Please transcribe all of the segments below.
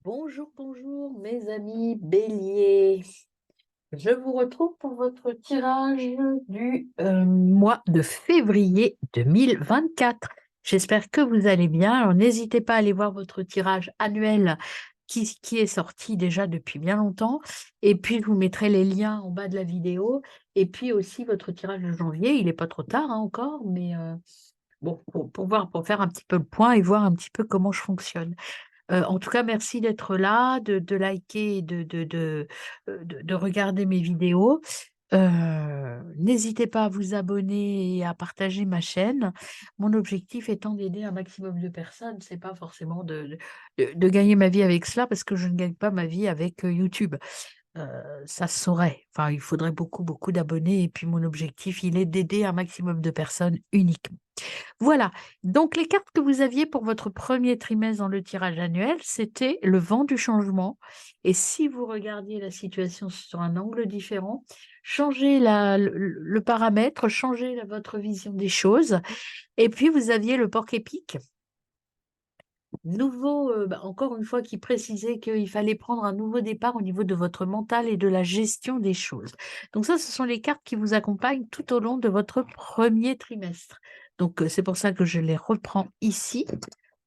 Bonjour, bonjour mes amis béliers. Je vous retrouve pour votre tirage du mois de février 2024. J'espère que vous allez bien. Alors n'hésitez pas à aller voir votre tirage annuel qui est sorti déjà depuis bien longtemps. Et puis je vous mettrai les liens en bas de la vidéo. Et puis aussi votre tirage de janvier. Il n'est pas trop tard hein, encore, mais bon, pour faire un petit peu le point et voir un petit peu comment je fonctionne. En tout cas, merci d'être là, de liker et de regarder mes vidéos. N'hésitez pas à vous abonner et à partager ma chaîne. Mon objectif étant d'aider un maximum de personnes. C'est pas forcément de gagner ma vie avec cela parce que je ne gagne pas ma vie avec, YouTube. Ça se saurait. Enfin, il faudrait beaucoup, beaucoup d'abonnés et puis mon objectif, il est d'aider un maximum de personnes uniquement. Voilà, donc les cartes que vous aviez pour votre premier trimestre dans le tirage annuel, c'était le vent du changement. Et si vous regardiez la situation sur un angle différent, changez le paramètre, changez votre vision des choses. Et puis vous aviez le porc-épic, nouveau, encore une fois, qui précisait qu'il fallait prendre un nouveau départ au niveau de votre mental et de la gestion des choses. Donc ça, ce sont les cartes qui vous accompagnent tout au long de votre premier trimestre. Donc c'est pour ça que je les reprends ici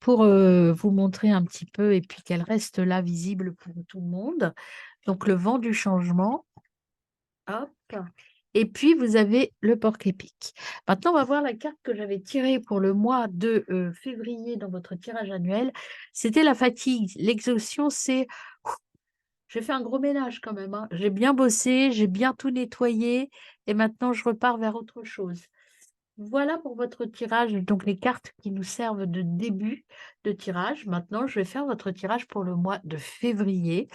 pour vous montrer un petit peu et puis qu'elles restent là visibles pour tout le monde. Donc le vent du changement, hop. Et puis, vous avez le porc-épic. Maintenant, on va voir la carte que j'avais tirée pour le mois de février dans votre tirage annuel. C'était la fatigue. L'exhaustion, c'est j'ai fait un gros ménage quand même, hein. J'ai bien bossé, j'ai bien tout nettoyé et maintenant je repars vers autre chose. Voilà pour votre tirage, donc les cartes qui nous servent de début de tirage. Maintenant, je vais faire votre tirage pour le mois de février.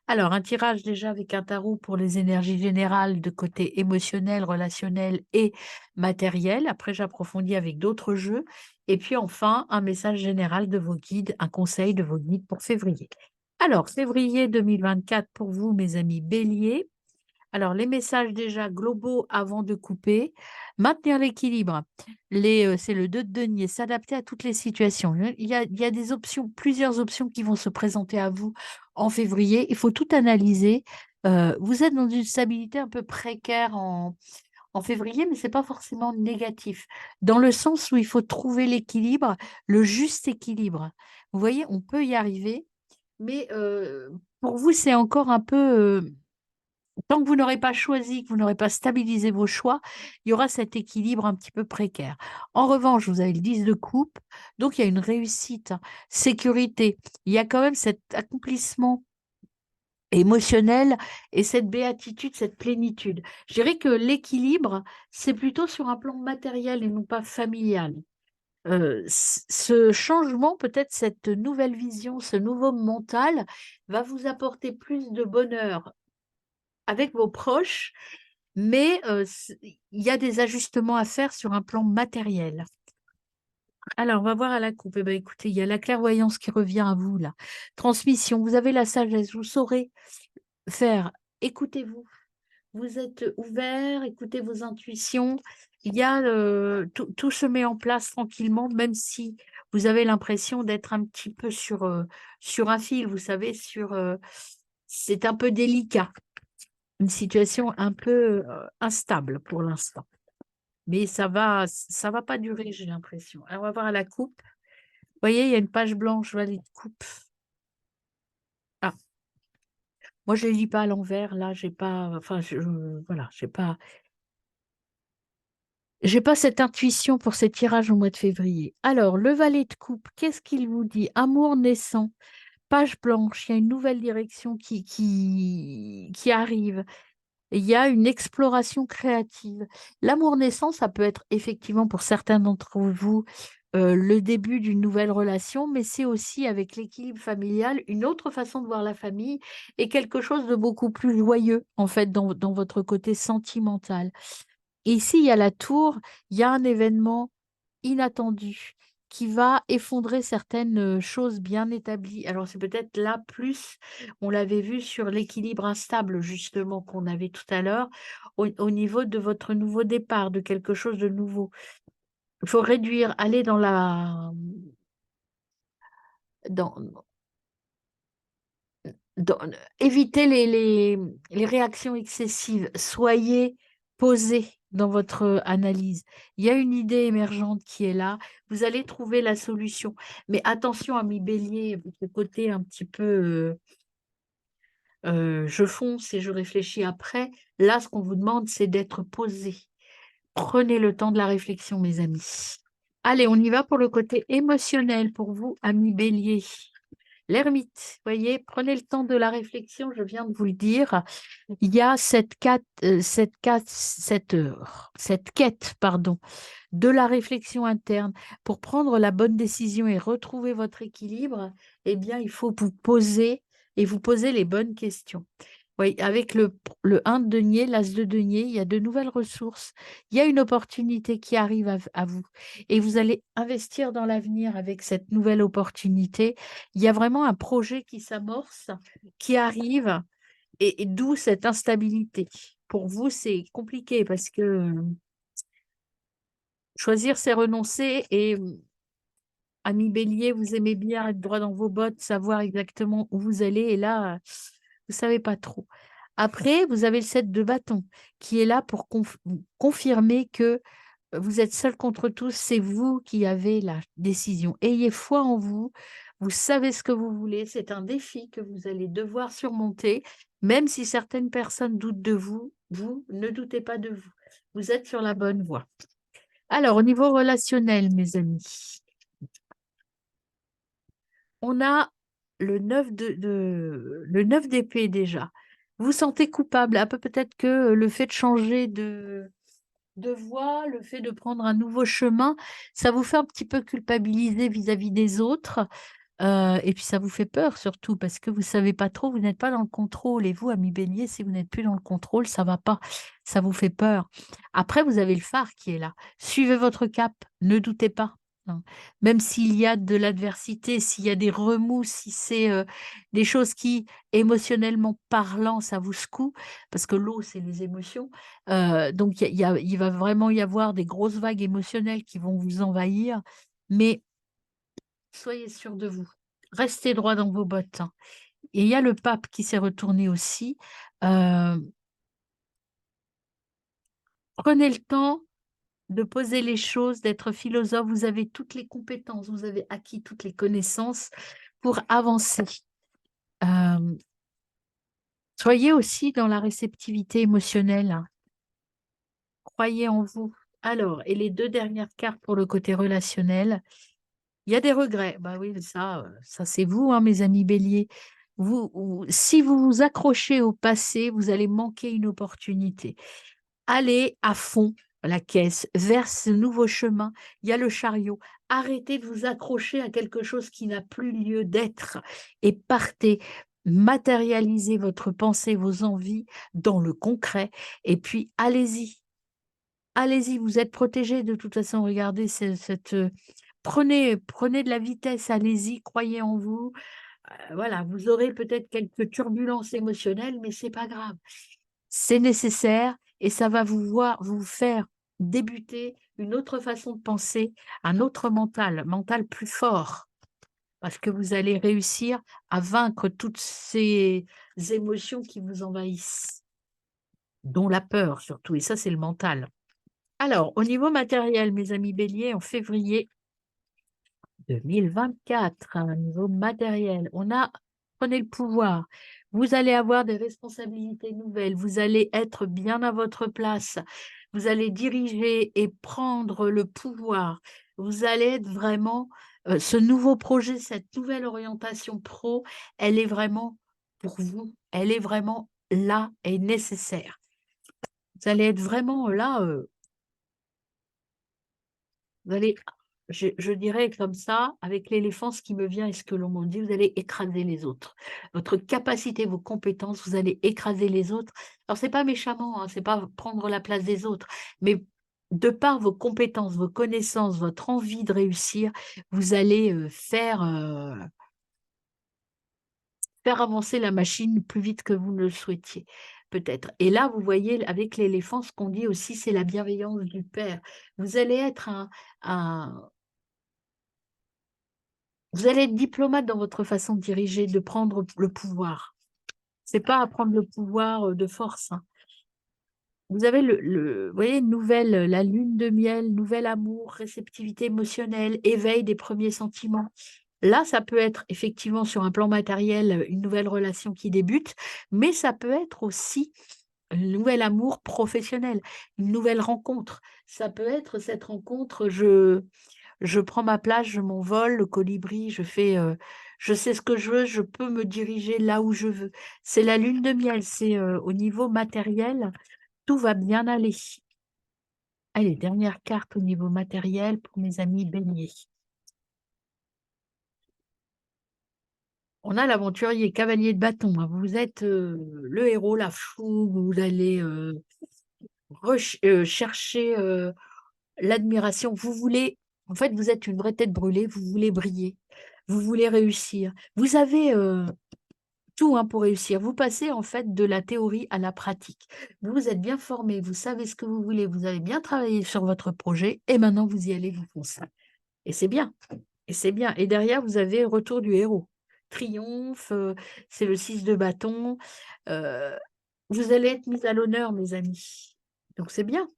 Alors, un tirage déjà avec un tarot pour les énergies générales de côté émotionnel, relationnel et matériel. Après, j'approfondis avec d'autres jeux. Et puis enfin, un message général de vos guides, un conseil de vos guides pour février. Alors, février 2024 pour vous, mes amis béliers. Alors, les messages déjà globaux avant de couper, maintenir l'équilibre. C'est le 2 de denier, s'adapter à toutes les situations. Il y a des options, plusieurs options qui vont se présenter à vous en février. Il faut tout analyser. Vous êtes dans une stabilité un peu précaire en février, mais ce n'est pas forcément négatif. Dans le sens où il faut trouver l'équilibre, le juste équilibre. Vous voyez, on peut y arriver, mais pour vous, c'est encore un peu... tant que vous n'aurez pas choisi, que vous n'aurez pas stabilisé vos choix, il y aura cet équilibre un petit peu précaire. En revanche, vous avez le 10 de coupe, donc il y a une réussite, hein, sécurité. Il y a quand même cet accomplissement émotionnel et cette béatitude, cette plénitude. Je dirais que l'équilibre, c'est plutôt sur un plan matériel et non pas familial. Ce changement, peut-être cette nouvelle vision, ce nouveau mental, va vous apporter plus de bonheur avec vos proches, mais il y a des ajustements à faire sur un plan matériel. Alors, on va voir à la coupe. Eh ben, écoutez, il y a la clairvoyance qui revient à vous, là. Transmission, vous avez la sagesse, vous saurez faire. Écoutez-vous, vous êtes ouvert, écoutez vos intuitions. Il y a, tout se met en place tranquillement, même si vous avez l'impression d'être un petit peu sur un fil, vous savez, c'est un peu délicat. Une situation un peu, instable pour l'instant. Mais ça va pas durer, j'ai l'impression. Alors on va voir à la coupe. Vous voyez, il y a une page blanche, vallée de coupe. Ah, moi je ne lis pas à l'envers, là, j'ai pas, enfin, voilà, j'ai pas cette intuition pour ces tirages au mois de février. Alors, le valet de coupe, qu'est-ce qu'il vous dit? Amour naissant, page blanche, il y a une nouvelle direction qui arrive. Il y a une exploration créative. L'amour naissant, ça peut être effectivement pour certains d'entre vous le début d'une nouvelle relation, mais c'est aussi avec l'équilibre familial, une autre façon de voir la famille et quelque chose de beaucoup plus joyeux, en fait, dans votre côté sentimental. Et ici, il y a la tour, il y a un événement inattendu qui va effondrer certaines choses bien établies. Alors, c'est peut-être là plus, on l'avait vu sur l'équilibre instable, justement, qu'on avait tout à l'heure, au niveau de votre nouveau départ, de quelque chose de nouveau. Il faut réduire, aller dans dans- évitez les réactions excessives. Soyez posé dans votre analyse. Il y a une idée émergente qui est là. Vous allez trouver la solution. Mais attention, ami Bélier, votre côté un petit peu je fonce et je réfléchis après. Là, ce qu'on vous demande, c'est d'être posé. Prenez le temps de la réflexion, mes amis. Allez, on y va pour le côté émotionnel pour vous, ami Bélier. L'ermite, voyez, prenez le temps de la réflexion, je viens de vous le dire. Il y a cette quête, pardon, de la réflexion interne. Pour prendre la bonne décision et retrouver votre équilibre, eh bien, il faut vous poser et vous poser les bonnes questions. Oui, avec le 1 de denier, l'as de denier, il y a de nouvelles ressources. Il y a une opportunité qui arrive à vous et vous allez investir dans l'avenir avec cette nouvelle opportunité. Il y a vraiment un projet qui s'amorce, qui arrive et d'où cette instabilité. Pour vous, c'est compliqué parce que choisir, c'est renoncer et ami Bélier, vous aimez bien être droit dans vos bottes, savoir exactement où vous allez et là, vous savez pas trop. Après, vous avez le 7 de bâton qui est là pour confirmer que vous êtes seul contre tous, c'est vous qui avez la décision. Ayez foi en vous, vous savez ce que vous voulez, c'est un défi que vous allez devoir surmonter, même si certaines personnes doutent de vous, vous ne doutez pas de vous. Vous êtes sur la bonne voie. Alors, au niveau relationnel, mes amis, on a le 9 d'épée déjà. Vous vous sentez coupable, un peu peut-être que le fait de changer de voie, le fait de prendre un nouveau chemin, ça vous fait un petit peu culpabiliser vis-à-vis des autres. Et puis ça vous fait peur surtout parce que vous savez pas trop, vous n'êtes pas dans le contrôle. Et vous, ami Bélier, si vous n'êtes plus dans le contrôle, ça va pas, ça vous fait peur. Après, vous avez le phare qui est là. Suivez votre cap, ne doutez pas. Hein. Même s'il y a de l'adversité, s'il y a des remous, si c'est des choses qui, émotionnellement parlant, ça vous secoue, parce que l'eau, c'est les émotions. Donc, il va vraiment y avoir des grosses vagues émotionnelles qui vont vous envahir. Mais soyez sûr de vous. Restez droit dans vos bottes. Hein. Et il y a le pape qui s'est retourné aussi. Euh, Prenez le temps de poser les choses, d'être philosophe. Vous avez toutes les compétences, vous avez acquis toutes les connaissances pour avancer. Euh, Soyez aussi dans la réceptivité émotionnelle. Hein. Croyez en vous. Alors, et les deux dernières cartes pour le côté relationnel, il y a des regrets. Bah oui, ça c'est vous, hein, mes amis béliers. Si vous vous accrochez au passé, vous allez manquer une opportunité. Allez à fond la caisse, vers ce nouveau chemin. Il y a le chariot. Arrêtez de vous accrocher à quelque chose qui n'a plus lieu d'être et partez. Matérialisez votre pensée, vos envies dans le concret et puis allez-y. Allez-y, vous êtes protégés de toute façon. Regardez prenez de la vitesse, allez-y, croyez en vous. Voilà, vous aurez peut-être quelques turbulences émotionnelles, mais c'est pas grave. C'est nécessaire et ça va vous faire débuter une autre façon de penser, un autre mental plus fort, parce que vous allez réussir à vaincre toutes ces émotions qui vous envahissent, dont la peur surtout, et ça, c'est le mental. Alors, au niveau matériel, mes amis béliers, en février 2024, à un niveau matériel. Prenez le pouvoir. Vous allez avoir des responsabilités nouvelles. Vous allez être bien à votre place. Vous allez diriger et prendre le pouvoir. Vous allez être vraiment, ce nouveau projet, cette nouvelle orientation pro, elle est vraiment pour vous. Elle est vraiment là et nécessaire. Vous allez être vraiment là. Vous allez, je dirais comme ça, avec l'éléphant, ce qui me vient et ce que l'on m'a dit, vous allez écraser les autres. Votre capacité, vos compétences, vous allez écraser les autres. Alors, c'est pas méchamment, hein, c'est pas prendre la place des autres, mais de par vos compétences, vos connaissances, votre envie de réussir, vous allez faire avancer la machine plus vite que vous ne le souhaitiez, peut-être. Et là, vous voyez, avec l'éléphant, ce qu'on dit aussi, c'est la bienveillance du père. Vous allez être un Vous allez être diplomate dans votre façon de diriger, de prendre le pouvoir. C'est pas à prendre le pouvoir, de force, hein. Vous avez vous voyez, nouvelle, la lune de miel, nouvel amour, réceptivité émotionnelle, éveil des premiers sentiments. Là, ça peut être effectivement sur un plan matériel, une nouvelle relation qui débute, mais ça peut être aussi un nouvel amour professionnel, une nouvelle rencontre. Ça peut être cette rencontre, je prends ma place, je m'envole, le colibri, je sais ce que je veux, je peux me diriger là où je veux. C'est la lune de miel, c'est, au niveau matériel, tout va bien aller. Allez, dernière carte au niveau matériel pour mes amis béliers. On a l'aventurier, cavalier de bâton, hein. Vous êtes, le héros, la fougue, vous allez, chercher, l'admiration. Vous voulez en fait, vous êtes une vraie tête brûlée, vous voulez briller, vous voulez réussir. Vous avez, tout, hein, pour réussir. Vous passez en fait de la théorie à la pratique. Vous êtes bien formé, vous savez ce que vous voulez, vous avez bien travaillé sur votre projet et maintenant vous y allez, vous foncez et c'est bien. Et c'est bien et derrière vous avez retour du héros. Triomphe, c'est le 6 de bâton, heu, vous allez être mis à l'honneur mes amis. Donc c'est bien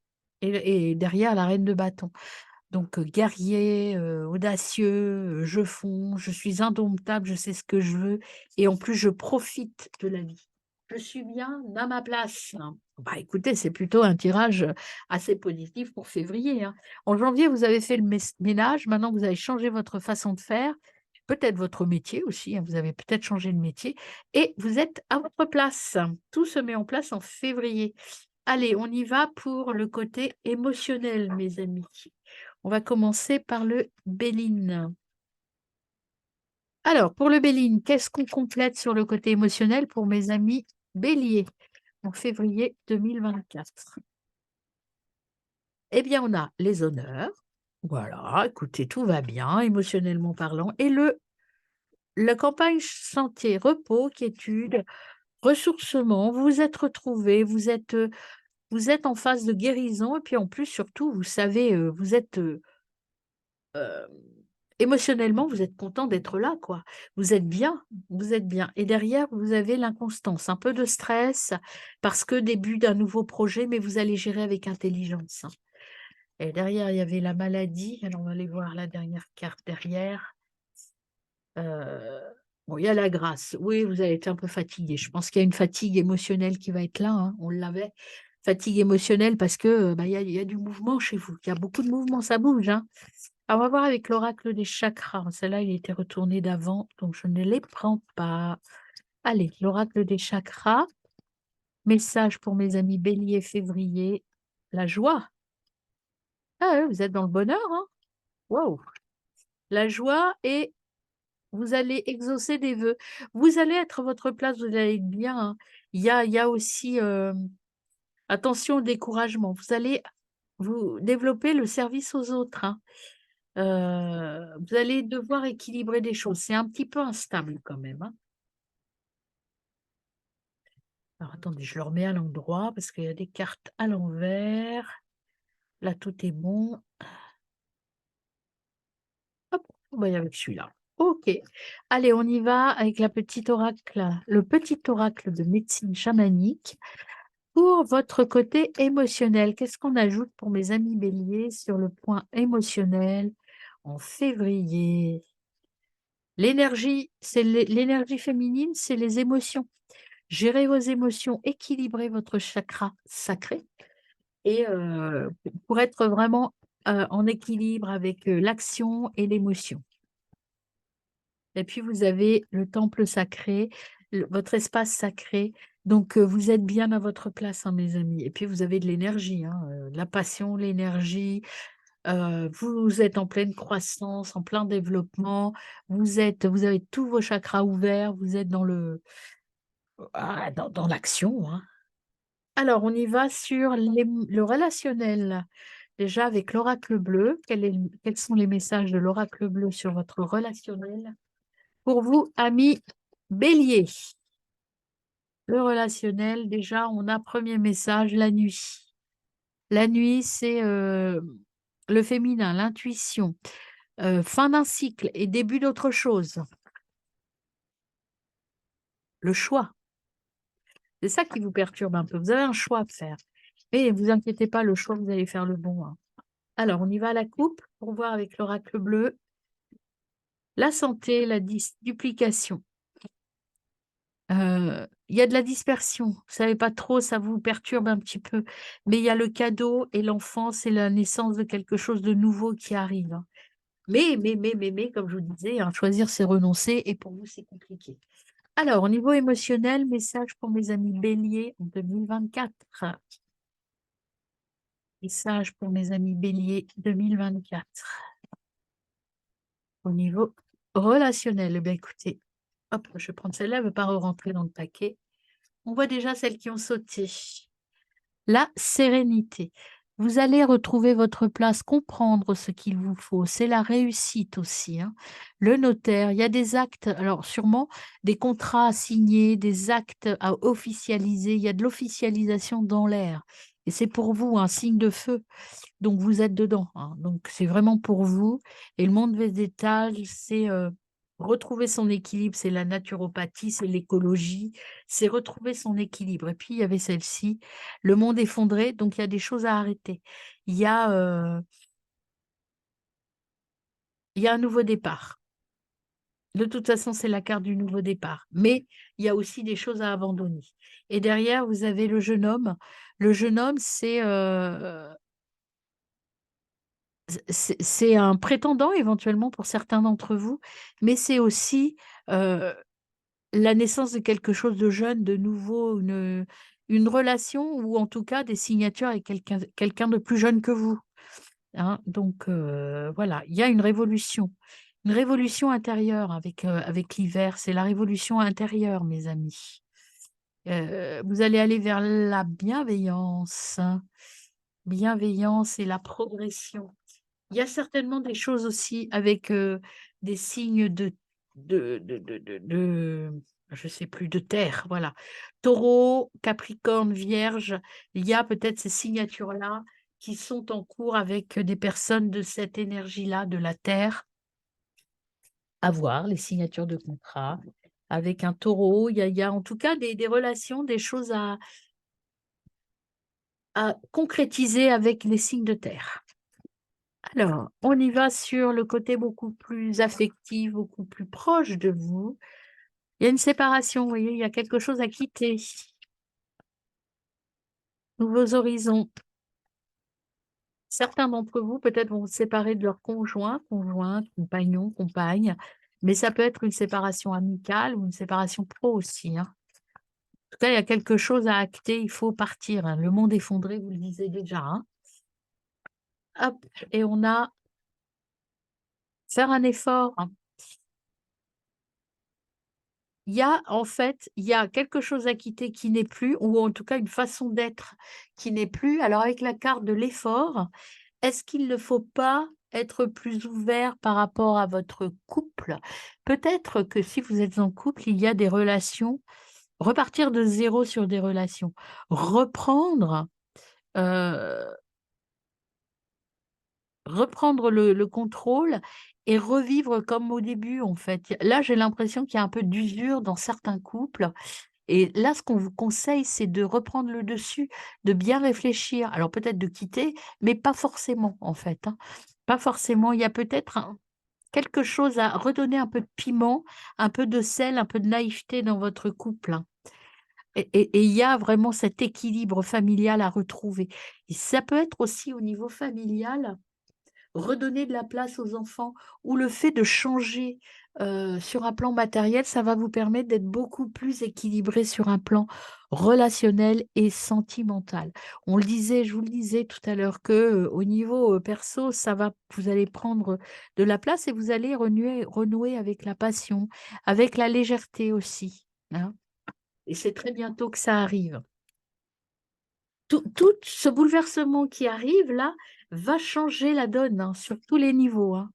et derrière la reine de bâton. Donc guerrier, audacieux, je fonce, je suis indomptable, je sais ce que je veux et en plus je profite de la vie. Je suis bien à ma place. Bah, écoutez, c'est plutôt un tirage, assez positif pour février, hein. En janvier, vous avez fait le ménage, maintenant vous avez changé votre façon de faire, peut-être votre métier aussi, hein, vous avez peut-être changé de métier et vous êtes à votre place. Tout se met en place en février. Allez, on y va pour le côté émotionnel, mes amis. On va commencer par le Béline. Alors, pour le Béline, qu'est-ce qu'on complète sur le côté émotionnel pour mes amis béliers en février 2024? Eh bien, on a les honneurs. Voilà, écoutez, tout va bien, émotionnellement parlant. Et la campagne santé, repos, quiétude, ressourcement, vous vous êtes retrouvés, vous êtes en phase de guérison. Et puis en plus, surtout, vous savez, vous êtes Hem, émotionnellement, vous êtes content d'être là, quoi. Vous êtes bien et derrière, vous avez l'inconstance, un peu de stress parce que début d'un nouveau projet, mais vous allez gérer avec intelligence, hein et derrière, il y avait la maladie. Alors, on va aller voir la dernière carte derrière. Heu, bon, il y a la grâce. Oui, vous avez été un peu fatigué. Je pense qu'il y a une fatigue émotionnelle qui va être là, hein, on l'avait. Fatigue émotionnelle parce que, bah, il y a du mouvement chez vous. Il y a beaucoup de mouvement, ça bouge, hein. Alors, on va voir avec l'oracle des chakras. Celle-là, il était retourné d'avant, donc je ne les prends pas. Allez, l'oracle des chakras. Message pour mes amis bélier, février. La joie. Ah ouais, vous êtes dans le bonheur, hein? Waouh! La joie et vous allez exaucer des vœux. Vous allez être à votre place, vous allez être bien, hein. Il y a aussi, attention au découragement. Vous allez vous développer le service aux autres, hein. Vous allez devoir équilibrer des choses. C'est un petit peu instable quand même, hein. Alors attendez, je le remets à l'endroit parce qu'il y a des cartes à l'envers. Là, tout est bon. Hop, on va y aller avec celui-là. OK. Allez, on y va avec le petit oracle de médecine chamanique pour votre côté émotionnel. Qu'est-ce qu'on ajoute pour mes amis béliers sur le point émotionnel en février? L'énergie, c'est l'énergie féminine, c'est les émotions. Gérez vos émotions, équilibrez votre chakra sacré et pour être vraiment, en équilibre avec, l'action et l'émotion. Et puis vous avez le temple sacré, votre espace sacré, donc vous êtes bien à votre place, hein, mes amis. Et puis vous avez de l'énergie, hein, la passion, l'énergie, vous êtes en pleine croissance, en plein développement, vous avez tous vos chakras ouverts, vous êtes dans l'action, hein. Alors on y va sur le relationnel. Déjà avec l'oracle bleu, quels sont les messages de l'oracle bleu sur votre relationnel? Pour vous, amis bélier, le relationnel, déjà, on a premier message, la nuit. La nuit, c'est le féminin, l'intuition, fin d'un cycle et début d'autre chose. Le choix. C'est ça qui vous perturbe un peu. Vous avez un choix à faire. Mais vous inquiétez pas, le choix, vous allez faire le bon, hein. Alors, on y va à la coupe pour voir avec l'oracle bleu. La santé, la duplication. Il y a de la dispersion. Vous savez pas trop, ça vous perturbe un petit peu. Mais il y a le cadeau et l'enfance et la naissance de quelque chose de nouveau qui arrive, hein. Mais, comme je vous disais, hein, choisir, c'est renoncer et pour vous, c'est compliqué. Alors, au niveau émotionnel, message pour mes amis béliers en 2024. Message pour mes amis béliers 2024. Au niveau relationnel, eh bien, écoutez, hop, je vais prendre celle-là, elle ne veut pas rentrer dans le paquet. On voit déjà celles qui ont sauté. La sérénité. Vous allez retrouver votre place, comprendre ce qu'il vous faut. C'est la réussite aussi, hein. Le notaire, il y a des actes, alors sûrement des contrats à signer, des actes à officialiser. Il y a de l'officialisation dans l'air. Et c'est pour vous un signe de feu. Donc vous êtes dedans, hein. Donc c'est vraiment pour vous et le monde végétal, c'est, retrouver son équilibre, c'est la naturopathie, c'est l'écologie, c'est retrouver son équilibre et puis il y avait celle-ci, le monde effondré, donc il y a des choses à arrêter. Il y a, il y a un nouveau départ. De toute façon, c'est la carte du nouveau départ, mais il y a aussi des choses à abandonner et derrière, vous avez le jeune homme. Le jeune homme, c'est un prétendant éventuellement pour certains d'entre vous, mais c'est aussi, heu, la naissance de quelque chose de jeune, de nouveau, une relation ou en tout cas des signatures avec quelqu'un de plus jeune que vous, hein. Donc voilà, il y a une révolution intérieure avec l'hiver, c'est la révolution intérieure mes amis. Vous allez aller vers la bienveillance, hein. Bienveillance et la progression. Il y a certainement des choses aussi avec, des signes de je sais plus, de terre, voilà. Taureau, Capricorne, Vierge, il y a peut-être ces signatures-là qui sont en cours avec, des personnes de cette énergie-là, de la terre. À voir les signatures de contrat avec un taureau. Il y a en tout cas des relations, des choses à concrétiser avec les signes de terre. Alors, on y va sur le côté beaucoup plus affectif, beaucoup plus proche de vous. Il y a une séparation, vous voyez, il y a quelque chose à quitter. Nouveaux horizons. Certains d'entre vous, peut-être, vont se séparer de leur conjoint, conjointe, compagnon, compagne, mais ça peut être une séparation amicale ou une séparation pro aussi, hein. En tout cas, il y a quelque chose à acter, il faut partir, hein. Le monde effondré, vous le disiez déjà, hein. Hop, et on a faire un effort, hein. Il y a en fait, il y a quelque chose à quitter qui n'est plus ou en tout cas une façon d'être qui n'est plus. Alors avec la carte de l'effort, est-ce qu'il ne faut pas être plus ouvert par rapport à votre couple? Peut-être que si vous êtes en couple, il y a des relations repartir de zéro sur des relations, reprendre, heu, reprendre le contrôle et revivre comme au début en fait. Là, j'ai l'impression qu'il y a un peu d'usure dans certains couples. Et là, ce qu'on vous conseille, c'est de reprendre le dessus, de bien réfléchir. Alors peut-être de quitter, mais pas forcément en fait, hein. Pas forcément. Il y a peut-être quelque chose à redonner un peu de piment, un peu de sel, un peu de naïveté dans votre couple, hein. Et il y a vraiment cet équilibre familial à retrouver. Et ça peut être aussi au niveau familial, redonner de la place aux enfants ou le fait de changer, sur un plan matériel, ça va vous permettre d'être beaucoup plus équilibré sur un plan relationnel et sentimental. On le disait, je vous le disais tout à l'heure que, au niveau, perso, ça va vous allez prendre de la place et vous allez renouer avec la passion, avec la légèreté aussi, hein, et c'est très bientôt que ça arrive. Tout ce bouleversement qui arrive là, va changer la donne, hein, sur tous les niveaux, hein.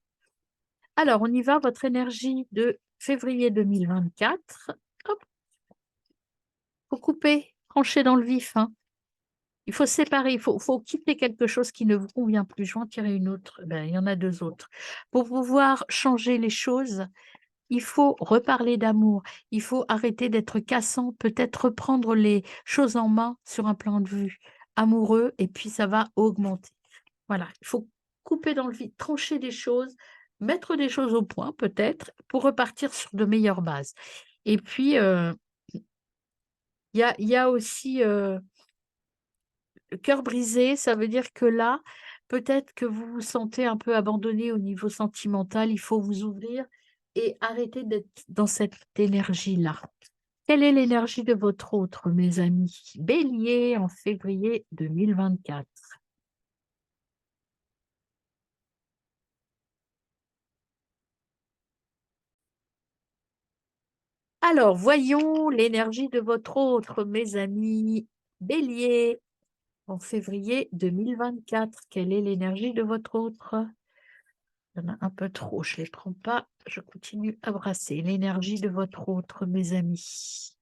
Alors, on y va, votre énergie de février 2024. Hop, faut couper, trancher dans le vif, hein. Il faut séparer, il faut quitter quelque chose qui ne vous convient plus. Je vais en tirer une autre, ben, il y en a 2 autres. Pour pouvoir changer les choses, il faut reparler d'amour, il faut arrêter d'être cassant, peut-être reprendre les choses en main sur un plan de vue amoureux et puis ça va augmenter. Voilà, il faut couper dans le vide, trancher des choses, mettre des choses au point peut-être pour repartir sur de meilleures bases. Et puis, il y a aussi, le cœur brisé, ça veut dire que là, peut-être que vous vous sentez un peu abandonné au niveau sentimental, il faut vous ouvrir et arrêter d'être dans cette énergie-là. Quelle est l'énergie de votre autre, mes amis? Bélier en février 2024. Alors, voyons l'énergie de votre autre, mes amis. Bélier en février 2024. Quelle est l'énergie de votre autre? Il y en a un peu trop, je ne les prends pas. Je continue à brasser l'énergie de votre autre, mes amis.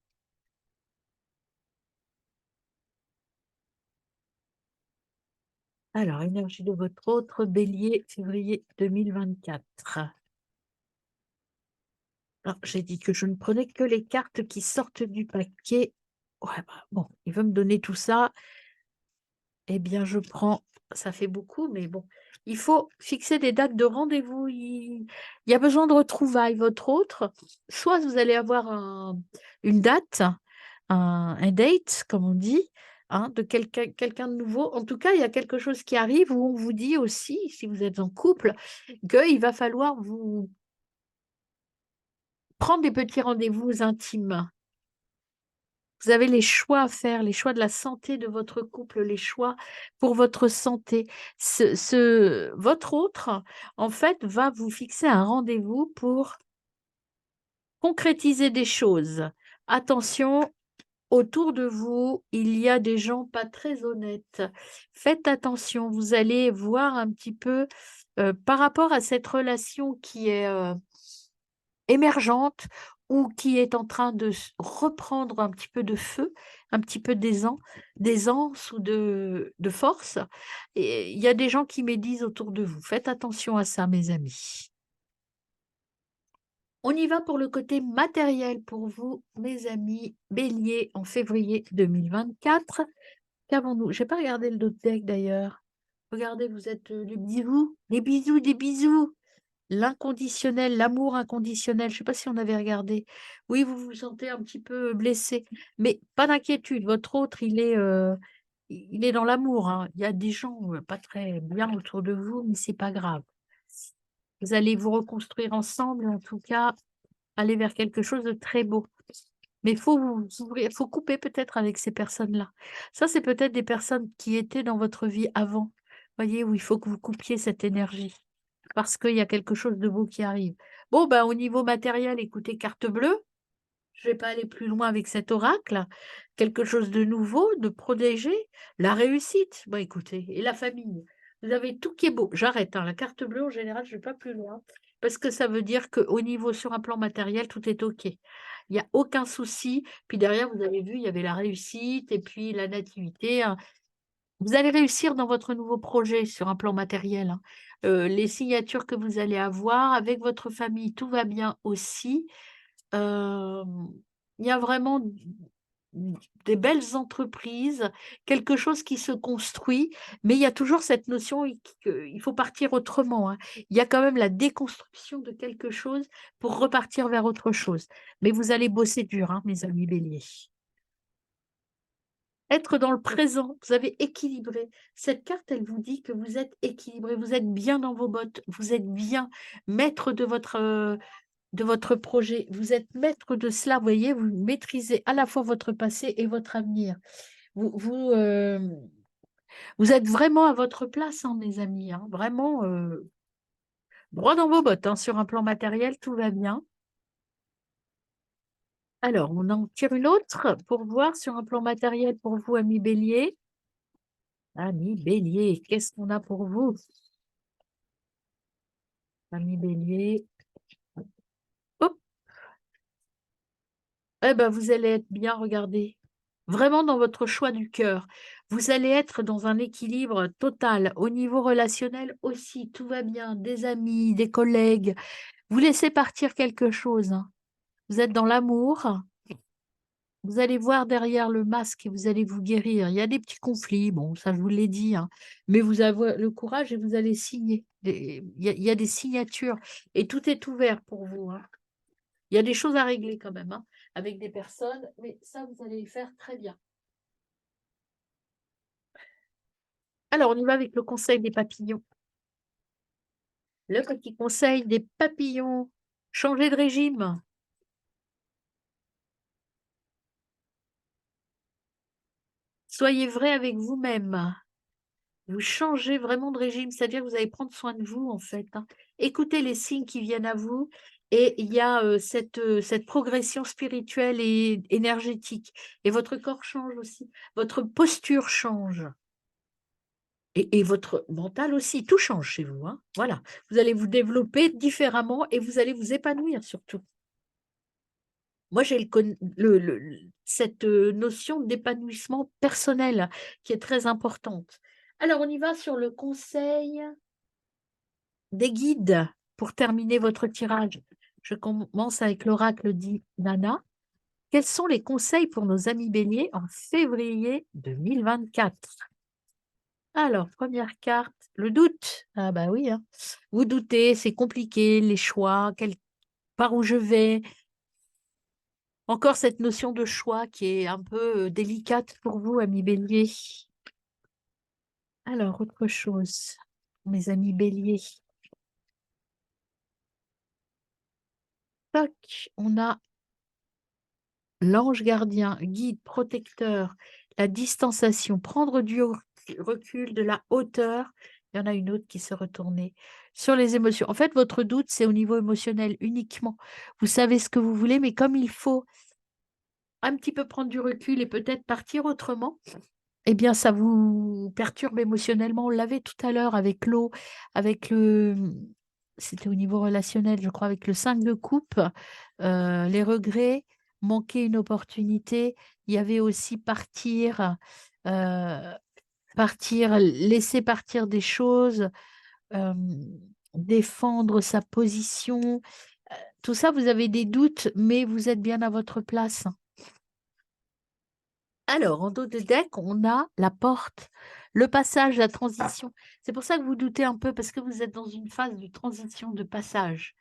Alors, énergie de votre autre, Bélier, février 2024. Alors, j'ai dit que je ne prenais que les cartes qui sortent du paquet. Ouais, bah, bon, il veut me donner tout ça. Eh bien, je prends, ça fait beaucoup, mais bon, il faut fixer des dates de rendez-vous. Il y a besoin de retrouvailles. Votre autre, soit vous allez avoir une date, un date, comme on dit, hein, de quelqu'un de nouveau. En tout cas, il y a quelque chose qui arrive où on vous dit aussi, si vous êtes en couple, qu'il va falloir vous prendre des petits rendez-vous intimes. Vous avez les choix à faire, les choix de la santé de votre couple, les choix pour votre santé. Votre autre, en fait, va vous fixer un rendez-vous pour concrétiser des choses. Attention, autour de vous, il y a des gens pas très honnêtes. Faites attention, vous allez voir un petit peu, par rapport à cette relation qui est, émergente ou qui est en train de reprendre un petit peu de feu, un petit peu d'aisance ou de force. Et il y a des gens qui médisent autour de vous. Faites attention à ça, mes amis. On y va pour le côté matériel pour vous, mes amis. Bélier en février 2024. Qu'avons-nous? J'ai pas regardé le dos de deck d'ailleurs. Regardez, vous êtes les bisous, des bisous, des bisous. L'inconditionnel, l'amour inconditionnel, je ne sais pas si on avait regardé. Oui, vous vous sentez un petit peu blessé, mais pas d'inquiétude, votre autre, il est dans l'amour, hein. Il y a des gens, pas très bien autour de vous, mais c'est pas grave. Vous allez vous reconstruire ensemble, en tout cas, aller vers quelque chose de très beau. Mais il faut vous ouvrir, faut couper peut-être avec ces personnes-là. Ça, c'est peut-être des personnes qui étaient dans votre vie avant. Voyez, où il faut que vous coupiez cette énergie. Parce qu'il y a quelque chose de beau qui arrive. Bon, ben, au niveau matériel, écoutez, carte bleue, je ne vais pas aller plus loin avec cet oracle. Quelque chose de nouveau, de protégé, la réussite. Bon, écoutez, et la famille. Vous avez tout qui est beau. J'arrête, hein, la carte bleue, en général, je ne vais pas plus loin. Parce que ça veut dire qu'au niveau, sur un plan matériel, tout est OK. Il n'y a aucun souci. Puis derrière, vous avez vu, il y avait la réussite et puis la nativité, hein. Vous allez réussir dans votre nouveau projet sur un plan matériel, hein. Les signatures que vous allez avoir avec votre famille, tout va bien aussi. Hem, il y a vraiment des belles entreprises, quelque chose qui se construit, mais il y a toujours cette notion qu'il faut partir autrement, hein. Il y a quand même la déconstruction de quelque chose pour repartir vers autre chose. Mais vous allez bosser dur, hein, mes amis béliers. Être dans le présent, vous avez équilibré. Cette carte, elle vous dit que vous êtes équilibré, vous êtes bien dans vos bottes, vous êtes bien maître de votre projet, vous êtes maître de cela, vous voyez, vous maîtrisez à la fois votre passé et votre avenir. Vous êtes vraiment à votre place, hein, mes amis, hein, vraiment droit dans vos bottes, hein, sur un plan matériel, tout va bien. Alors, on en tire une autre pour voir sur un plan matériel pour vous, amis bélier. Ami Bélier, qu'est-ce qu'on a pour vous? Ami Bélier. Hop, eh ben, vous allez être bien, regardez. Vraiment dans votre choix du cœur. Vous allez être dans un équilibre total. Au niveau relationnel aussi, tout va bien. Des amis, des collègues. Vous laissez partir quelque chose, hein. Vous êtes dans l'amour, vous allez voir derrière le masque et vous allez vous guérir. Il y a des petits conflits, bon, ça je vous l'ai dit, hein, mais vous avez le courage et vous allez signer. Il y a des signatures et tout est ouvert pour vous, hein. Il y a des choses à régler quand même, hein, avec des personnes, mais ça, vous allez le faire très bien. Alors, on y va avec le conseil des papillons. Le petit conseil des papillons, changez de régime. Soyez vrai avec vous-même. Vous changez vraiment de régime, c'est-à-dire que vous allez prendre soin de vous, en fait, hein. Écoutez les signes qui viennent à vous et il y a, cette progression spirituelle et énergétique et votre corps change aussi, votre posture change et votre mental aussi, tout change chez vous, hein, voilà. Vous allez vous développer différemment et vous allez vous épanouir surtout. Moi, j'ai cette, notion d'épanouissement personnel qui est très importante. Alors on y va sur le conseil des guides pour terminer votre tirage. Je commence avec l'oracle dit Nana. Quels sont les conseils pour nos amis béliers en février 2024? Alors, première carte, le doute. Ah bah oui, hein. Vous doutez, c'est compliqué, les choix, par où je vais. Encore cette notion de choix qui est un peu délicate pour vous, amis béliers. Alors, autre chose, mes amis béliers. Toc, on a l'ange gardien, guide, protecteur, la distanciation, prendre du recul, de la hauteur. Il y en a une autre qui s'est retournée sur les émotions. En fait, votre doute, c'est au niveau émotionnel uniquement. Vous savez ce que vous voulez, mais comme il faut un petit peu prendre du recul et peut-être partir autrement, eh bien, ça vous perturbe émotionnellement. On l'avait tout à l'heure avec l'eau, avec c'était au niveau relationnel, je crois, avec le 5 de coupe, les regrets, manquer une opportunité. Il y avait aussi euh, laisser partir des choses, euh, défendre sa position. Tout ça, vous avez des doutes, mais vous êtes bien à votre place. Alors, en dos de deck, on a la porte, le passage, la transition. C'est pour ça que vous doutez un peu, parce que vous êtes dans une phase de transition, de passage.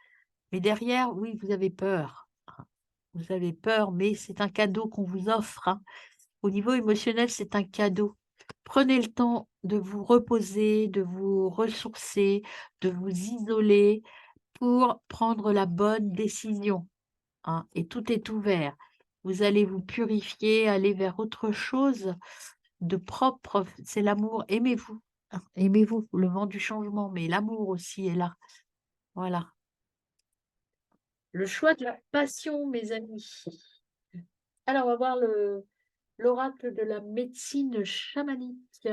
Mais derrière, oui, vous avez peur, hein. Vous avez peur, mais c'est un cadeau qu'on vous offre, hein. Au niveau émotionnel, c'est un cadeau. Prenez le temps de vous reposer, de vous ressourcer, de vous isoler pour prendre la bonne décision, hein, et tout est ouvert. Vous allez vous purifier, aller vers autre chose de propre, c'est l'amour. Aimez-vous, hein, aimez-vous, le vent du changement, mais l'amour aussi est là. Voilà. Le choix de la passion, mes amis. Alors, on va voir l'oracle de la médecine chamanique.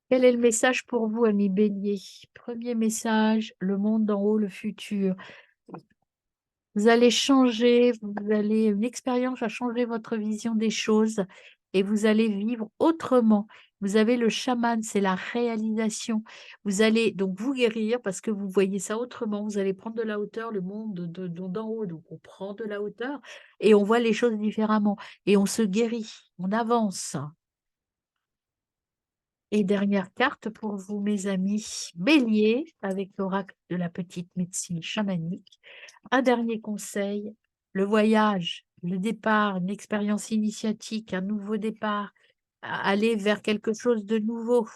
Quel est le message pour vous, amis béliers? Premier message, le monde d'en haut, le futur. Vous allez changer, une expérience va changer votre vision des choses et vous allez vivre autrement. Vous avez le chaman, c'est la réalisation. Vous allez donc vous guérir parce que vous voyez ça autrement. Vous allez prendre de la hauteur, le monde d'en haut. Donc on prend de la hauteur et on voit les choses différemment et on se guérit, on avance. Et dernière carte pour vous, mes amis, Bélier, avec l'oracle de la petite médecine chamanique. Un dernier conseil, le voyage, le départ, une expérience initiatique, un nouveau départ, aller vers quelque chose de nouveau.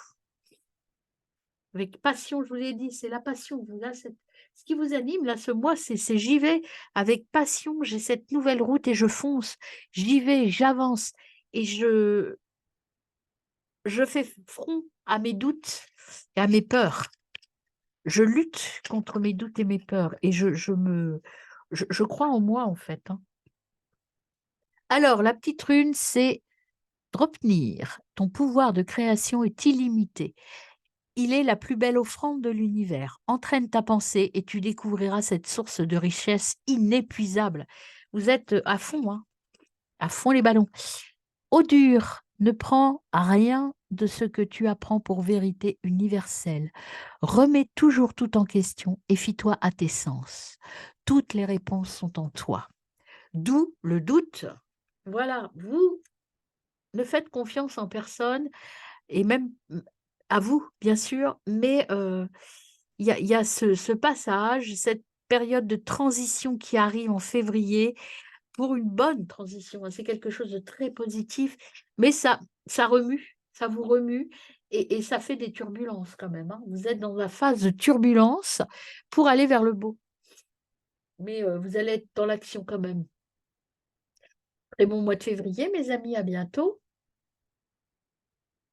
Avec passion, je vous l'ai dit, c'est la passion. Là, ce qui vous anime, là, ce mois, c'est j'y vais avec passion, j'ai cette nouvelle route et je fonce. J'y vais, j'avance et je fais front à mes doutes et à mes peurs. Je lutte contre mes doutes et mes peurs et je crois en moi, en fait, hein. Alors, la petite rune, c'est Dropnir. Ton pouvoir de création est illimité. Il est la plus belle offrande de l'univers. Entraîne ta pensée et tu découvriras cette source de richesse inépuisable. Vous êtes à fond, hein, à fond les ballons. Eau dure, ne prends rien de ce que tu apprends pour vérité universelle. Remets toujours tout en question et fie-toi à tes sens. Toutes les réponses sont en toi. D'où le doute. Voilà, vous ne faites confiance en personne et même à vous, bien sûr, mais il y a ce passage, cette période de transition qui arrive en février pour une bonne transition, hein. C'est quelque chose de très positif, mais ça remue, ça vous remue et ça fait des turbulences quand même, hein. Vous êtes dans la phase de turbulence pour aller vers le beau, mais vous allez être dans l'action quand même. Très bon mois de février, mes amis, à bientôt.